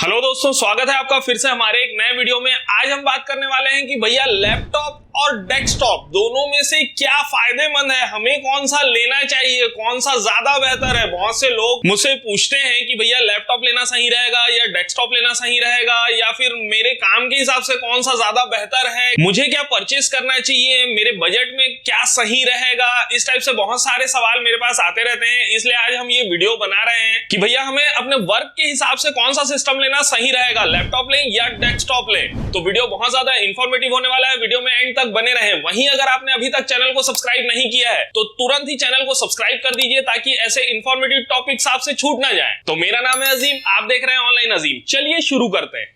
Hello दोस्तों, स्वागत है आपका फिर से हमारे एक नए वीडियो में। आज हम बात करने वाले हैं कि भैया लैपटॉप और डेस्कटॉप दोनों में से क्या फायदेमंद है, हमें कौन सा लेना चाहिए, कौन सा ज्यादा बेहतर है। बहुत से लोग मुझसे पूछते हैं कि भैया लैपटॉप लेना सही रहेगा या डेस्कटॉप लेना सही रहेगा, या फिर मेरे काम के हिसाब से कौन सा ज्यादा बेहतर है, मुझे क्या परचेस करना चाहिए, मेरे बजट में क्या सही रहेगा। इस टाइप से बहुत सारे सवाल मेरे पास आते रहते हैं, इसलिए आज हम ये वीडियो बना रहे हैं कि भैया हमें अपने वर्क के हिसाब से कौन सा सिस्टम लेना सही रहेगा, लैपटॉप लें या डेस्कटॉप लें। तो वीडियो बहुत ज्यादा इंफॉर्मेटिव होने वाला है, वीडियो में एंड तक बने रहें। वहीं अगर आपने अभी तक चैनल को सब्सक्राइब नहीं किया है तो तुरंत ही चैनल को सब्सक्राइब कर दीजिए ताकि ऐसे इंफॉर्मेटिव टॉपिक्स आपसे छूट ना जाए। तो मेरा नाम है अजीम, आप देख रहे हैं ऑनलाइन अजीम। चलिए शुरू करते हैं।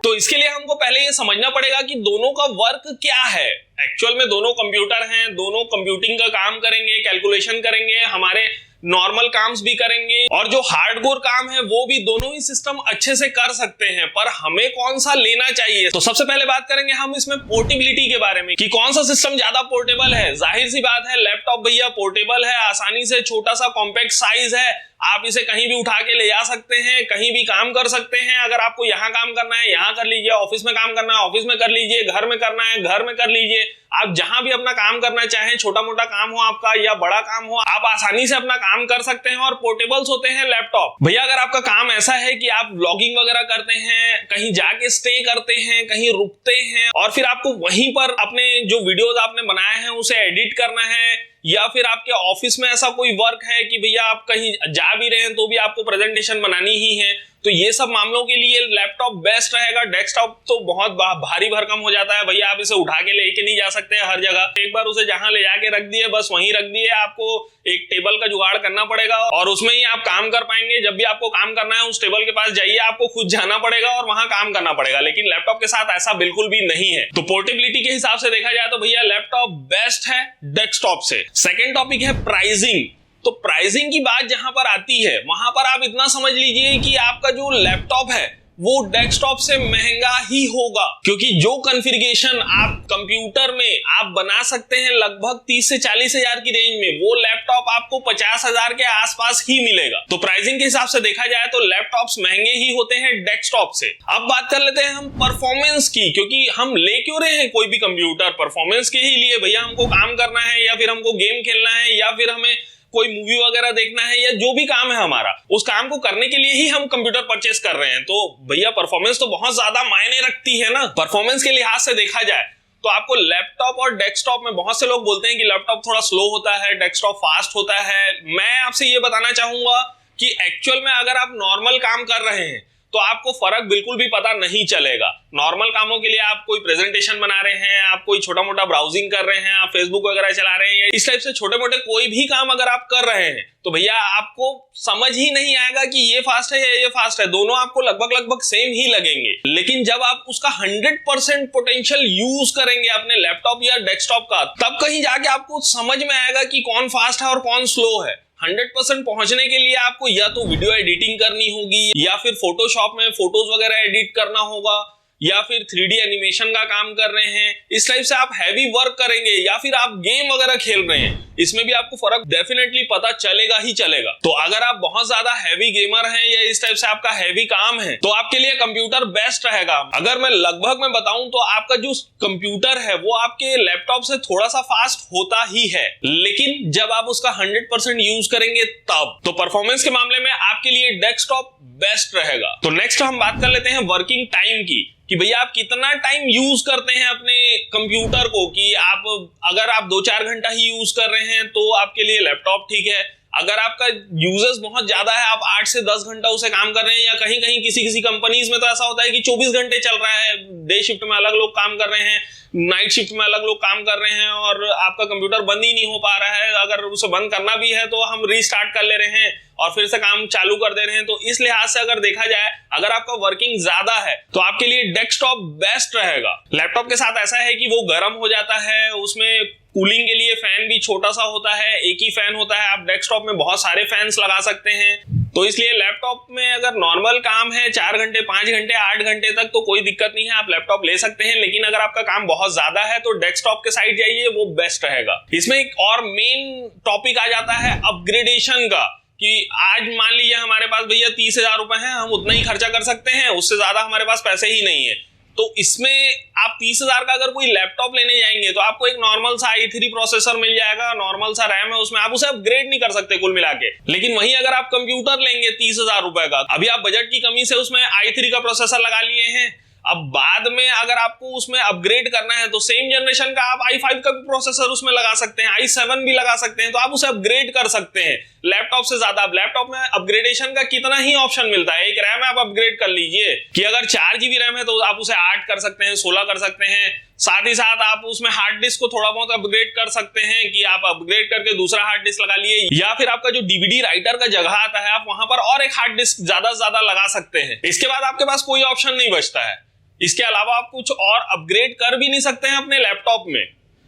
तो इसके लिए हमको पहले ये समझना पड़ेगा कि दोनों का वर्क क्या है। एक्चुअल में दोनों कंप्यूटर हैं, दोनों कंप्यूटिंग का काम करेंगे, कैलकुलेशन करेंगे, हमारे नॉर्मल काम्स भी करेंगे और जो हार्डकोर काम है वो भी दोनों ही सिस्टम अच्छे से कर सकते हैं। पर हमें कौन सा लेना चाहिए, तो सबसे पहले बात करेंगे हम इसमें पोर्टेबिलिटी के बारे में कि कौन सा सिस्टम ज्यादा पोर्टेबल है। जाहिर सी बात है लैपटॉप भैया पोर्टेबल है, आसानी से, छोटा सा कॉम्पैक्ट साइज है, आप इसे कहीं भी उठा के ले जा सकते हैं, कहीं भी काम कर सकते हैं। अगर आपको यहाँ काम करना है यहाँ कर लीजिए, ऑफिस में काम करना है ऑफिस में कर लीजिए, घर में करना है घर में कर लीजिए। आप जहां भी अपना काम करना चाहें, छोटा मोटा काम हो आपका या बड़ा काम हो, आप आसानी से अपना काम कर सकते हैं और पोर्टेबल्स होते हैं लैपटॉप। भैया अगर आपका काम ऐसा है कि आप व्लॉगिंग वगैरह करते हैं, कहीं जाके स्टे करते हैं, कहीं रुकते हैं और फिर आपको वहीं पर अपने जो वीडियोस आपने बनाए हैं उसे एडिट करना है, या फिर आपके ऑफिस में ऐसा कोई वर्क है कि भैया आप कहीं जा भी रहे हैं तो भी आपको प्रेजेंटेशन बनानी ही है, तो ये सब मामलों के लिए लैपटॉप बेस्ट रहेगा। डेस्कटॉप तो बहुत भारी भरकम हो जाता है भैया, आप इसे उठा के लेके नहीं जा सकते हर जगह। एक बार उसे जहां ले जाके रख दिए बस वहीं रख दिए, आपको एक टेबल का जुगाड़ करना पड़ेगा और उसमें ही आप काम कर पाएंगे। जब भी आपको काम करना है उस टेबल के पास जाइए, आपको खुद जाना पड़ेगा और वहां काम करना पड़ेगा। लेकिन लैपटॉप के साथ ऐसा बिल्कुल भी नहीं है। तो पोर्टेबिलिटी के हिसाब से देखा जाए तो भैया लैपटॉप बेस्ट है डेस्कटॉप से। सेकेंड टॉपिक है प्राइसिंग। तो प्राइसिंग की बात जहां पर आती है वहां पर आप इतना समझ लीजिए कि आपका जो लैपटॉप है वो डेस्कटॉप से महंगा ही होगा, क्योंकि जो कॉन्फ़िगरेशन आप कंप्यूटर में आप बना सकते हैं लगभग 30 से 40 हजार की रेंज में, वो लैपटॉप आपको 50 हजार के आसपास ही मिलेगा। तो प्राइसिंग के हिसाब से देखा जाए तो लैपटॉप्स महंगे ही होते हैं डेस्कटॉप से। अब बात कर लेते हैं हम परफॉर्मेंस की, क्योंकि हम ले क्यों रहे हैं कोई भी कंप्यूटर, परफॉर्मेंस के ही लिए। भैया हमको काम करना है या फिर हमको गेम खेलना है या फिर हमें कोई मूवी वगैरह देखना है, या जो भी काम है हमारा, उस काम को करने के लिए ही हम कंप्यूटर परचेस कर रहे हैं। तो भैया परफॉर्मेंस तो बहुत ज्यादा मायने रखती है ना। परफॉर्मेंस के लिहाज से देखा जाए तो आपको लैपटॉप और डेस्कटॉप में, बहुत से लोग बोलते हैं कि लैपटॉप थोड़ा स्लो होता है, डेस्कटॉप फास्ट होता है। मैं आपसे ये बताना चाहूंगा कि एक्चुअल में अगर आप नॉर्मल काम कर रहे हैं तो आपको फर्क बिल्कुल भी पता नहीं चलेगा। नॉर्मल कामों के लिए आप कोई प्रेजेंटेशन बना रहे हैं, आप कोई छोटा मोटा ब्राउजिंग कर रहे हैं, आप फेसबुक वगैरह चला रहे हैं, इस टाइप से छोटे मोटे कोई भी काम अगर आप कर रहे हैं तो भैया आपको समझ ही नहीं आएगा कि ये फास्ट है या ये फास्ट है। दोनों आपको लगभग सेम ही लगेंगे। लेकिन जब आप उसका 100% पोटेंशियल यूज करेंगे अपने लैपटॉप या डेस्कटॉप का, तब कहीं जाके आपको समझ में आएगा कि कौन फास्ट है और कौन स्लो है। 100% पहुंचने के लिए आपको या तो वीडियो एडिटिंग करनी होगी, या फिर फोटोशॉप में फोटोज वगैरह एडिट करना होगा, या फिर 3D एनिमेशन का काम कर रहे हैं, इस टाइप से आप हैवी वर्क करेंगे, या फिर आप गेम वगैरह खेल रहे हैं, इसमें भी आपको फर्क डेफिनेटली पता चलेगा ही चलेगा। तो अगर आप बहुत ज्यादा हैवी गेमर हैं या इस टाइप से आपका हैवी काम है तो आपके लिए कंप्यूटर बेस्ट रहेगा। अगर मैं लगभग में बताऊं तो आपका जो कंप्यूटर है वो आपके लैपटॉप से थोड़ा सा फास्ट होता ही है, लेकिन जब आप उसका 100% यूज करेंगे तब। तो परफॉर्मेंस के मामले में आपके लिए डेस्कटॉप बेस्ट रहेगा। तो नेक्स्ट हम बात कर लेते हैं वर्किंग टाइम की, कि भैया आप कितना टाइम यूज करते हैं अपने कंप्यूटर को, कि आप अगर आप 2-4 घंटा ही यूज कर रहे हैं तो आपके लिए लैपटॉप ठीक है। अगर आपका यूजर्स बहुत ज्यादा है, आप 8 से 10 घंटा उसे काम कर रहे हैं, या कहीं कहीं किसी कंपनीज में तो ऐसा होता है कि 24 घंटे चल रहा है, डे शिफ्ट में अलग लोग काम कर रहे हैं, नाइट शिफ्ट में अलग लोग काम कर रहे हैं और आपका कंप्यूटर बंद ही नहीं हो पा रहा है। अगर उसे बंद करना भी है तो हम रीस्टार्ट कर ले रहे हैं और फिर से काम चालू कर दे रहे हैं। तो इस लिहाज से अगर देखा जाए, अगर आपका वर्किंग ज्यादा है तो आपके लिए डेस्कटॉप बेस्ट रहेगा। लैपटॉप के साथ ऐसा है कि वो गर्म हो जाता है, उसमें कूलिंग के लिए फैन भी छोटा सा होता है, एक ही फैन होता है। आप डेस्कटॉप में बहुत सारे फैंस लगा सकते हैं। तो इसलिए लैपटॉप में अगर नॉर्मल काम है 4 घंटे 5 घंटे 8 घंटे तक तो कोई दिक्कत नहीं है, आप लैपटॉप ले सकते हैं। लेकिन अगर आपका काम बहुत ज्यादा है तो डेस्कटॉप के साइड जाइए, वो बेस्ट रहेगा। इसमें एक और मेन टॉपिक आ जाता है अपग्रेडेशन का, कि आज मान लीजिए हमारे पास भैया 30,000 रुपए हैं, हम उतना ही खर्चा कर सकते हैं, उससे ज्यादा हमारे पास पैसे ही नहीं है। तो इसमें आप 30,000 का अगर कोई लैपटॉप लेने जाएंगे तो आपको एक नॉर्मल सा i3 प्रोसेसर मिल जाएगा, नॉर्मल सा रैम है उसमें, आप उसे अपग्रेड नहीं कर सकते कुल मिला के। लेकिन वहीं अगर आप कंप्यूटर लेंगे 30,000 रुपए का, अभी आप बजट की कमी से उसमें i3 का प्रोसेसर लगा लिए हैं, अब बाद में अगर आपको उसमें अपग्रेड करना है तो सेम जनरेशन का आप i5 का भी प्रोसेसर उसमें लगा सकते हैं, i7 भी लगा सकते हैं, तो आप उसे अपग्रेड कर सकते हैं लैपटॉप से ज्यादा। अब लैपटॉप में अपग्रेडेशन का कितना ही ऑप्शन मिलता है, एक रैम आप अपग्रेड कर लीजिए कि अगर 4 GB रैम है तो आप उसे 8 कर सकते हैं, 16 कर सकते हैं। साथ ही साथ आप उसमें हार्ड डिस्क को थोड़ा बहुत अपग्रेड कर सकते हैं कि आप अपग्रेड करके दूसरा हार्ड डिस्क लगा लिए, या फिर आपका जो डीवीडी राइटर का जगह आता है आप वहां पर और एक हार्ड डिस्क ज्यादा से ज्यादा लगा सकते हैं। इसके बाद आपके पास कोई ऑप्शन नहीं बचता है, इसके अलावा आप कुछ और अपग्रेड कर भी नहीं सकते हैं अपने लैपटॉप में।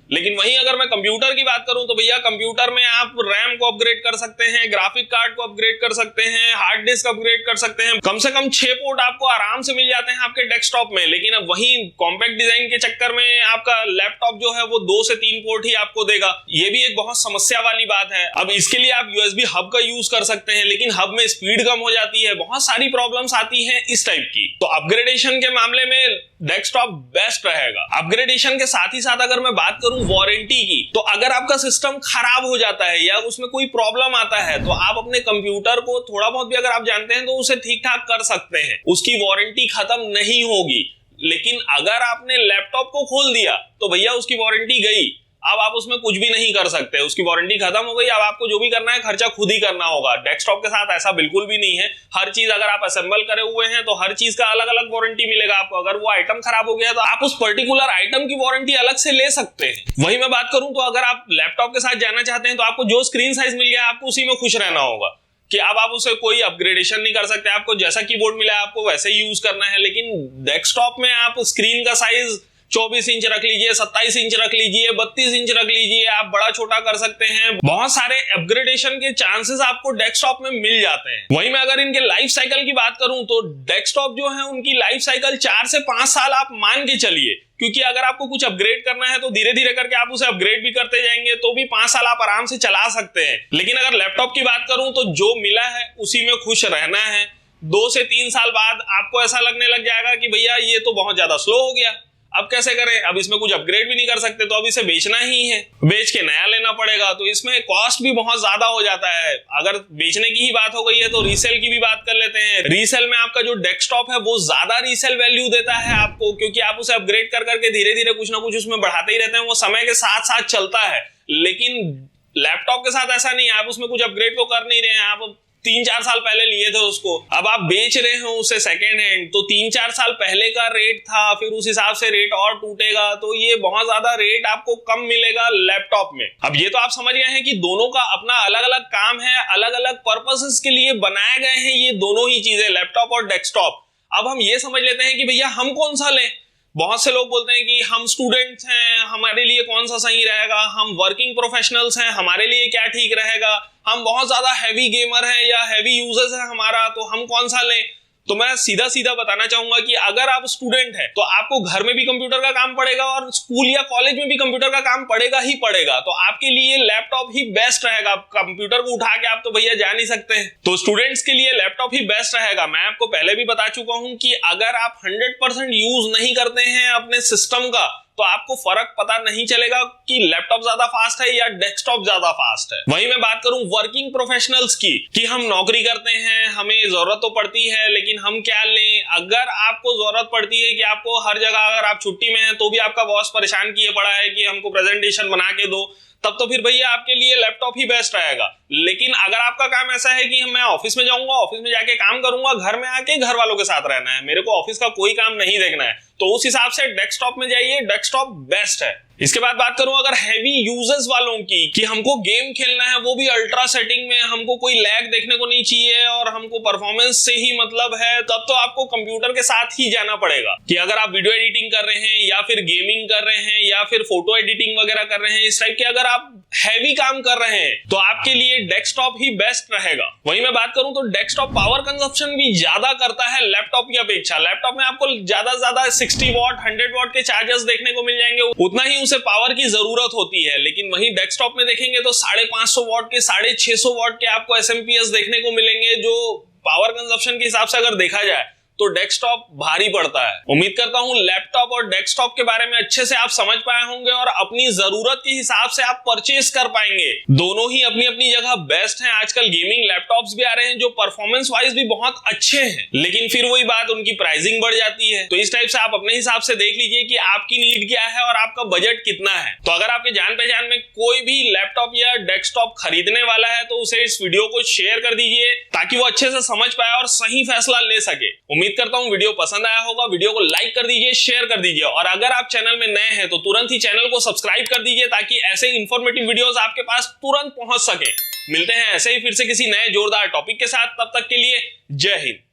लेकिन वहीं अगर मैं कंप्यूटर की बात करूं तो भैया कंप्यूटर में आप रैम को अपग्रेड कर सकते हैं, ग्राफिक कार्ड को अपग्रेड कर सकते हैं, हार्ड डिस्क अपग्रेड कर सकते हैं। कम से कम 6 पोर्ट आपको आराम से मिल जाते हैं आपके डेस्कटॉप में। लेकिन अब वहीं कॉम्पैक्ट डिजाइन के चक्कर में आपका लैपटॉप जो है वो 2 से 3 पोर्ट ही आपको देगा, ये भी एक बहुत समस्या वाली बात है। अब इसके लिए आप USB हब का यूज कर सकते हैं, लेकिन हब में स्पीड कम हो जाती है, बहुत सारी प्रॉब्लम्स आती हैं इस टाइप की। तो अपग्रेडेशन के मामले में डेस्कटॉप बेस्ट रहेगा। अपग्रेडेशन के साथ ही साथ अगर मैं बात करूं वारंटी की, तो अगर आपका सिस्टम खराब हो जाता है या उसमें कोई प्रॉब्लम आता है तो आप अपने कंप्यूटर को थोड़ा बहुत भी अगर आप जानते हैं तो उसे ठीक ठाक कर सकते हैं, उसकी वारंटी खत्म नहीं होगी। लेकिन अगर आपने लैपटॉप को खोल दिया तो भैया उसकी वारंटी गई, अब आप उसमें कुछ भी नहीं कर सकते, उसकी वारंटी खत्म हो गई। अब आपको जो भी करना है खर्चा खुद ही करना होगा। डेस्कटॉप के साथ ऐसा बिल्कुल भी नहीं है, हर चीज अगर आप असेंबल करे हुए हैं तो हर चीज का अलग अलग वारंटी मिलेगा आपको। अगर वो आइटम खराब हो गया तो आप उस पर्टिकुलर आइटम की वारंटी अलग से ले सकते हैं। वही मैं बात करूं तो अगर आप लैपटॉप के साथ जाना चाहते हैं तो आपको जो स्क्रीन साइज मिल गया आपको उसी में खुश रहना होगा, कि अब आप उसे कोई अपग्रेडेशन नहीं कर सकते, आपको जैसा कीबोर्ड मिला आपको वैसे ही यूज करना है। लेकिन डेस्कटॉप में आप स्क्रीन का साइज 24 इंच रख लीजिए, 27 इंच रख लीजिए, 32 इंच रख लीजिए, आप बड़ा छोटा कर सकते हैं। बहुत सारे अपग्रेडेशन के चांसेस आपको डेस्कटॉप में मिल जाते हैं। वहीं मैं अगर इनके लाइफ साइकिल की बात करूं तो डेस्कटॉप जो है उनकी लाइफ साइकिल 4 से 5 साल आप मान के चलिए, क्योंकि अगर आपको कुछ अपग्रेड करना है तो धीरे धीरे करके आप उसे अपग्रेड भी करते जाएंगे तो भी 5 साल आप आराम से चला सकते हैं। लेकिन अगर लैपटॉप की बात करूं तो जो मिला है उसी में खुश रहना है। 2 से 3 साल बाद आपको ऐसा लगने लग जाएगा कि भैया ये तो बहुत ज्यादा स्लो हो गया, अब कैसे करें, अब इसमें कुछ अपग्रेड भी नहीं कर सकते, तो अब इसे बेचना ही है, बेच के नया लेना पड़ेगा। तो इसमें कॉस्ट भी बहुत ज्यादा हो जाता है। अगर बेचने की ही बात हो गई है तो रीसेल की भी बात कर लेते हैं। रीसेल में आपका जो डेस्कटॉप है वो ज्यादा रीसेल वैल्यू देता है आपको, क्योंकि आप उसे अपग्रेड कर करके धीरे धीरे कुछ ना कुछ उसमें बढ़ाते ही रहते हैं, वो समय के साथ साथ चलता है। लेकिन लैपटॉप के साथ ऐसा नहीं है, आप उसमें कुछ अपग्रेड तो कर नहीं रहे हैं, आप 3-4 साल पहले लिए थे उसको, अब आप बेच रहे हो उसे सेकेंड हैंड, तो 3-4 साल पहले का रेट था, फिर उस हिसाब से रेट और टूटेगा, तो ये बहुत ज्यादा रेट आपको कम मिलेगा लैपटॉप में। अब ये तो आप समझ गए हैं कि दोनों का अपना अलग अलग काम है, अलग अलग पर्पसेस के लिए बनाए गए हैं ये दोनों ही चीजें, लैपटॉप और डेस्कटॉप। अब हम ये समझ लेते हैं कि भैया हम कौन सा लें। बहुत से लोग बोलते हैं कि हम स्टूडेंट्स हैं, हमारे लिए कौन सा सही रहेगा, हम वर्किंग प्रोफेशनल्स हैं, हमारे लिए क्या ठीक रहेगा, हम बहुत ज्यादा हैवी गेमर हैं या हैवी यूजर्स हैं हमारा, तो हम कौन सा लें। तो मैं सीधा सीधा बताना चाहूंगा कि अगर आप स्टूडेंट हैं तो आपको घर में भी कंप्यूटर का काम पड़ेगा और स्कूल या कॉलेज में भी कंप्यूटर का काम पड़ेगा ही पड़ेगा, तो आपके लिए लैपटॉप ही बेस्ट रहेगा। कंप्यूटर को उठा के आप तो भैया जा नहीं सकते हैं, तो स्टूडेंट्स के लिए लैपटॉप ही बेस्ट रहेगा। मैं आपको पहले भी बता चुका हूं कि अगर आप 100% यूज नहीं करते हैं अपने सिस्टम का तो आपको फर्क पता नहीं चलेगा कि लैपटॉप ज्यादा फास्ट है या डेस्कटॉप ज्यादा फास्ट है। वहीं मैं बात करूं वर्किंग प्रोफेशनल्स की, कि हम नौकरी करते हैं, हमें जरूरत तो पड़ती है, लेकिन हम क्या लें। अगर आपको जरूरत पड़ती है कि आपको हर जगह, अगर आप छुट्टी में हैं तो भी आपका बॉस परेशान किए पड़ा है कि हमको प्रेजेंटेशन बना के दो, तब तो फिर भैया आपके लिए लैपटॉप ही बेस्ट रहेगा। लेकिन अगर आपका काम ऐसा है कि मैं ऑफिस में जाऊंगा, ऑफिस में जाके काम करूंगा, घर में आके घर वालों के साथ रहना है, मेरे को ऑफिस का कोई काम नहीं देखना है, तो उस हिसाब से डेस्कटॉप में जाइए, डेस्कटॉप बेस्ट है। इसके बाद बात करूं अगर हैवी यूजर्स वालों की, कि हमको गेम खेलना है वो भी अल्ट्रा सेटिंग में, हमको कोई लैग देखने को नहीं चाहिए और हमको परफॉर्मेंस से ही मतलब है, तब तो आपको कंप्यूटर के साथ ही जाना पड़ेगा। कि अगर आप वीडियो एडिटिंग कर रहे हैं या फिर गेमिंग कर रहे हैं या फिर फोटो एडिटिंग वगैरह कर रहे हैं, इस टाइप के अगर आप हैवी काम कर रहे हैं तो आपके लिए डेस्कटॉप ही बेस्ट रहेगा। वहीं मैं बात करूं तो डेस्कटॉप पावर कंजप्शन भी ज्यादा करता है लैपटॉप की अपेक्षा। लैपटॉप में आपको ज्यादा से ज्यादा 60 वॉट 100 वॉट के चार्जर्स देखने को मिल जाएंगे, उतना ही उसे पावर की जरूरत होती है। लेकिन वहीं डेस्कटॉप में देखेंगे तो 550 वॉट के 650 वॉट के आपको एसएमपीएस देखने को मिलेंगे, जो पावर कंजप्शन के हिसाब से अगर देखा जाए तो डेस्कटॉप भारी पड़ता है। उम्मीद करता हूं लैपटॉप और डेस्कटॉप के बारे में अच्छे से आप समझ पाए होंगे और अपनी जरूरत के हिसाब से आप परचेज कर पाएंगे। दोनों ही अपनी अपनी जगह बेस्ट हैं। आजकल गेमिंग लैपटॉप्स भी आ रहे हैं जो परफॉर्मेंस वाइज भी बहुत अच्छे हैं, लेकिन फिर वही बात, उनकी प्राइसिंग बढ़ जाती है। तो इस टाइप से आप अपने हिसाब से देख लीजिए कि आपकी नीड क्या है और आपका बजट कितना है। तो अगर आपके जान पहचान में कोई भी लैपटॉप या डेस्कटॉप खरीदने वाला है तो उसे इस वीडियो को शेयर कर दीजिए ताकि वो अच्छे से समझ पाए और सही फैसला ले सके। उम्मीद करता हूं वीडियो पसंद आया होगा। वीडियो को लाइक कर दीजिए, शेयर कर दीजिए और अगर आप चैनल में नए हैं तो तुरंत ही चैनल को सब्सक्राइब कर दीजिए ताकि ऐसे इंफॉर्मेटिव वीडियोस आपके पास तुरंत पहुंच सके। मिलते हैं ऐसे ही फिर से किसी नए जोरदार टॉपिक के साथ, तब तक के लिए जय हिंद।